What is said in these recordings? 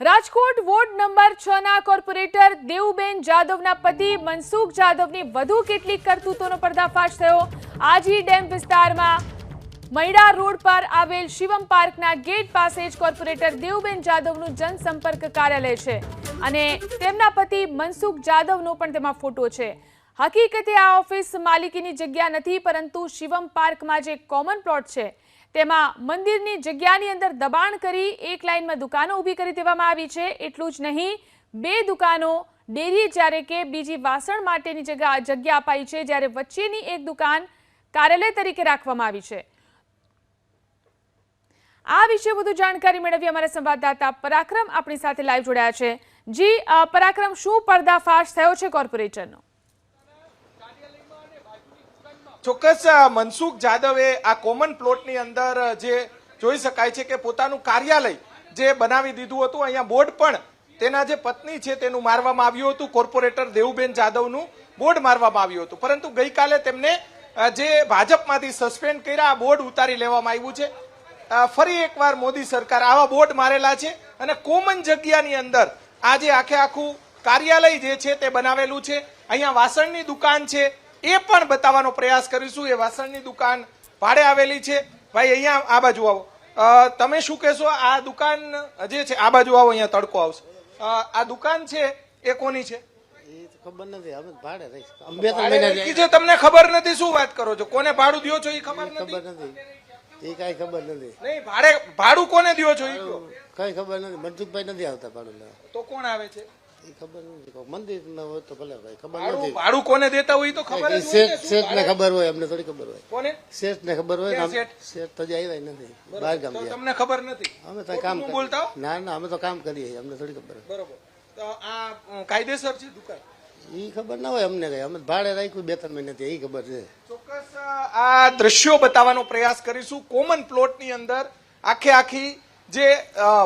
Rajkot ward number 6 ના corporator Devuben જાદવના પતિ મનસુખ જાદવની વધુ કેટલીક કરતૂતોનો પર્દાફાશ થયો। આજી ડેમ વિસ્તારમાં મૈડા રોડ પર આવેલ શિવમ પાર્કના ગેટ પાસે જ કોર્પોરેટર દેવુબેન જાદવનું જનસંપર્ક કાર્યાલય છે અને તેમના પતિ મનસુખ જાદવનો પણ તેમાં ફોટો છે। હકીકતે આ ઓફિસ માલિકીની જગ્યા નથી, પરંતુ શિવમ પાર્કમાં જે કોમન પ્લોટ છે તેમાં મંદિરની જગ્યાની અંદર દબાણ કરી એક લાઇનમાં દુકાનો ઊભી કરી દેવામાં આવી છે। એટલું જ નહીં, બે દુકાનો ડેરી જ્યારે કે બીજી વાસણ માટેની જગ્યા અપાઈ છે, જ્યારે વચ્ચેની એક દુકાન કાર્યાલય તરીકે રાખવામાં આવી છે। આ વિશે વધુ જાણકારી મેળવી અમારા સંવાદદાતા પરાક્રમ આપણી સાથે લાઈવ જોડાયા છે। જી પરાક્રમ, શું પર્દાફાશ થયો છે કોર્પોરેટરનો? ચોક્કસ મનસુખ જાદવે આ કોમન પ્લોટની અંદર જે જોઈ શકાય છે કે પોતાનું કાર્યાલય જે બનાવી દીધું હતું, અહીંયા બોર્ડ પણ તેના જે પત્ની છે તેનું મારવામાં આવ્યું હતું, કોર્પોરેટર દેવુબેન જાદવનું બોર્ડ મારવામાં આવ્યું હતું, પરંતુ ગઈકાલે તેમને જે ભાજપમાંથી સસ્પેન્ડ કર્યા, આ બોર્ડ ઉતારી લેવામાં આવ્યું છે। ફરી એકવાર મોદી સરકાર આવા બોર્ડ મારેલા છે અને કોમન જગ્યાની અંદર આજે આખું કાર્યાલય જે છે તે બનાવેલું છે। અહીંયા વાસણની દુકાન છે એ પણ બતાવવાનો પ્રયાસ કરીશું। એ વાસણની દુકાન ભાડે આવેલી છે। ભાઈ અહીંયા આ બાજુ આવો, તમે શું કહેશો? આ દુકાન જે છે, આ બાજુ આવો, અહીંયા તડકો આવશે। આ દુકાન છે એ કોની છે? ખબર નથી, અમે ભાડે રહીશું। છે તમને ખબર નથી? શું વાત કરો છો? કોને ભાડું દો છો એ ખબર નથી? એ કઈ ખબર નથી। નહીં, ભાડું કોને દો છો એ કઈ ખબર નથી। મનસુખભાઈ નથી આવતા ભાડું લેવા। તો કોણ આવે છે એ ખબર નથી। મંદિર ના હોય તો ભલે ભાઈ, ખબર નથી। ભાડું કોને દેતા હોય તો ખબર જ હોય ને। શેઠ ને ખબર હોય, અમને થોડી ખબર હોય। કોને? શેઠ ને ખબર હોય। ક્યાં શેઠ? શેઠ તો જાય નથી, બહાર ગામ તો ગયા। તમને ખબર નથી? અમે તો કામ બોલતા હો? ના, અમે તો કામ કરીએ, અમને થોડી ખબર હોય। બરોબર, તો આ કાયદેસર છે દુકાન? એ ખબર ના હોય અમને કઈ, અમે ભાડે રાખ્યું 2-3 મહિનાથી, એ ખબર છે। ચોક્કસ આ દ્રશ્યો બતાવવાનો પ્રયાસ કરીશું। કોમન પ્લોટની અંદર આખી જે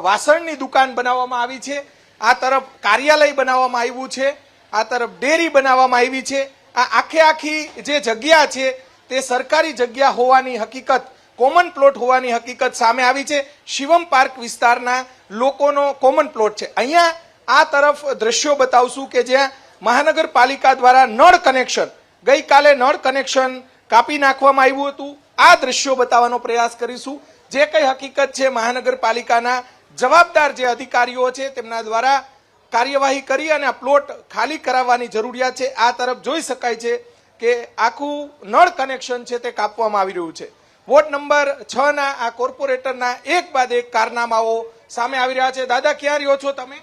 વાસણની દુકાન બનાવવામાં આવી છે, આ તરફ કાર્યાલય બનાવવામાં આવ્યું છે, આ તરફ ડેરી બનાવવામાં આવી છે। આ આખી જે જગ્યા છે તે સરકારી જગ્યા હોવાની હકીકત, કોમન પ્લોટ હોવાની હકીકત સામે આવી છે। શિવમ પાર્ક વિસ્તારના લોકોનો કોમન પ્લોટ છે। અહીંયા આ તરફ દ્રશ્યો બતાવશું કે જ્યાં મહાનગરપાલિકા દ્વારા નળ કનેક્શન, ગઈકાલે નળ કનેક્શન કાપી નાખવામાં આવ્યું હતું। આ દ્રશ્યો બતાવવાનો પ્રયાસ કરીશું। જે કઈ હકીકત છે, મહાનગરપાલિકાના જવાબદાર જે અધિકારીઓ છે તેમના દ્વારા કાર્યવાહી કરી અને આ પ્લોટ ખાલી કરાવવાની જરૂરિયાત છે। આ તરફ જોઈ શકાય છે કે આખું નળ કનેક્શન છે તે કાપવામાં આવી રહ્યું છે। વોર્ડ નંબર 6 ના આ કોર્પોરેટરના એક બાદ એક કારનામાઓ સામે આવી રહ્યા છે। દાદા, ક્યાં રહ્યો છો તમે?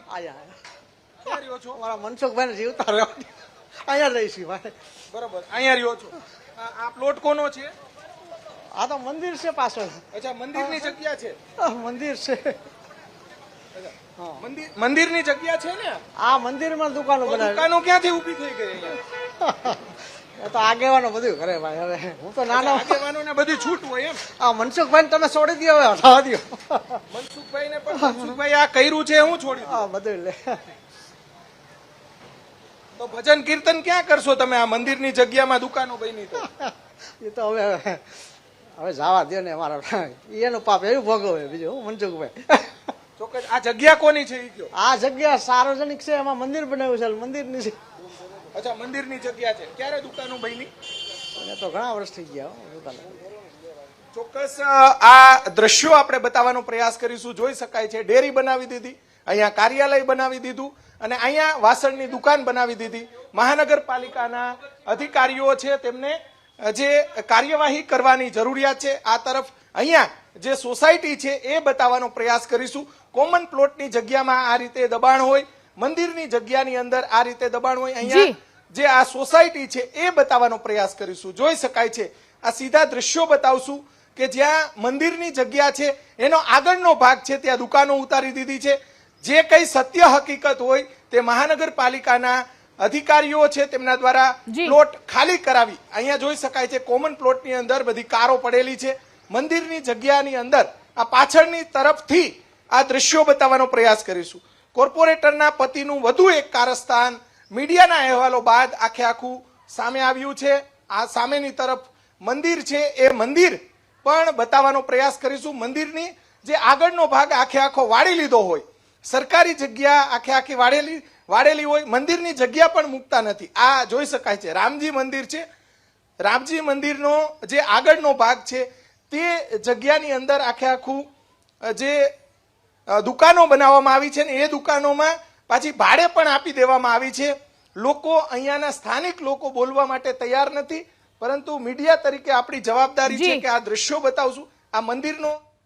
ક્યાં રહ્યો છો? મારા મનસુખભાઈ જીવતા અહીંયા રહીશું ભાઈ। બરોબર, અહીંયા રહ્યો છો। આ પ્લોટ કોનો છે? આ તો મંદિર છે પાછળ। અચ્છા, મંદિરની જગ્યા છે? મંદિર છે, મંદિરની જગ્યા છે ને? આ મંદિરમાં દુકાનો બનાવી। દુકાનો ક્યાંથી ઊભી થઈ ગઈ અહીંયા? એ તો આગેવાનો બધું કરે ભાઈ। હવે હું તો નાનો, આગેવાનોને બધી છૂટ હોય એમ? આ મનસુખભાઈ તમે છોડી દો, હવે હટાવા દો। મનસુખભાઈને પણ મનસુખભાઈ આ કર્યું છે, હું છોડી દઉં? હા, બધું લે। તો ભજન કીર્તન ક્યાં કરશો તમે? આ મંદિરની જગ્યામાં દુકાનો બની તો એ તો હવે જવા દો ને, અમારા એનું પાપ એવું ભોગવે, બીજું હું મનસુખભાઈ। ચોક્કસ આ જગ્યા કોની છે એ કયો? આ જગ્યા સાર્વજનિક છે, એમાં મંદિર બનાવ્યું છે, મંદિરની છે। અચ્છા, મંદિરની જગ્યા છે। ક્યારે દુકાનો બની? એને તો ઘણા વર્ષ થઈ ગયા દુકાન। ચોક્કસ આ દ્રશ્યો આપણે બતાવવાનો પ્રયાસ કરીશું। જોઈ શકાય છે ડેરી બનાવી દીધી, અહીંયા કાર્યાલય બનાવી દીધું અને અહીંયા વાસણની દુકાન બનાવી દીધી। મહાનગરપાલિકાના અધિકારીઓ છે તેમને જે કાર્યવાહી કરવાની જરૂરિયાત છે। આ તરફ અહીંયા જે સોસાયટી છે એ બતાવવાનો પ્રયાસ કરીશું। કોમન પ્લોટની જગ્યામાં આ રીતે દબાણ હોય, મંદિરની જગ્યાની અંદર આ રીતે દબાણ હોય, અહીંયા જે આ સોસાયટી છે એ બતાવવાનો પ્રયાસ કરીશું। જોઈ શકાય છે આ સીધા દ્રશ્યો બતાવશું કે જ્યાં મંદિરની જગ્યા છે એનો આગળનો ભાગ છે ત્યાં દુકાનો ઉતારી દીધી છે। જે કઈ સત્ય હકીકત હોય તે મહાનગરપાલિકાના અધિકારીઓ છે તેમના દ્વારા પ્લોટ ખાલી કરાવી, અહીંયા જોઈ શકાય છે કોમન પ્લોટની અંદર બધી કારો પડેલી છે। મંદિરની જગ્યાની અંદર આ પાછળની તરફથી આ દ્રશ્યો બતાવવાનો પ્રયાસ કરીશું। કોર્પોરેટરના પતિનું વધુ એક કારસ્તાન મીડિયાના અહેવાલો બાદ આખું સામે આવ્યું છે। આ સામેની તરફ મંદિર છે, એ મંદિર પણ બતાવવાનો પ્રયાસ કરીશું। મંદિરની જે આગળનો ભાગ આખો વાળી લીધો હોય સરકારી જગ્યા આખી વાળેલી હોય, મંદિરની જગ્યા પણ મૂકતા નથી. આ જોઈ શકાય છે. રામજી મંદિર છે, રામજી મંદિરનો જે આગળનો ભાગ છે તે જગ્યાની અંદર આખું જે દુકાનો બનાવવામાં આવી છે ને એ દુકાનોમાં પાછી ભાડે પણ આપી દેવામાં આવી છે. લોકો અહીંયાના સ્થાનિક લોકો બોલવા માટે તૈયાર નથી, પરંતુ મીડિયા તરીકે આપણી જવાબદારી છે જી. કે આ દ્રશ્યો બતાવશું. આ મંદિરનો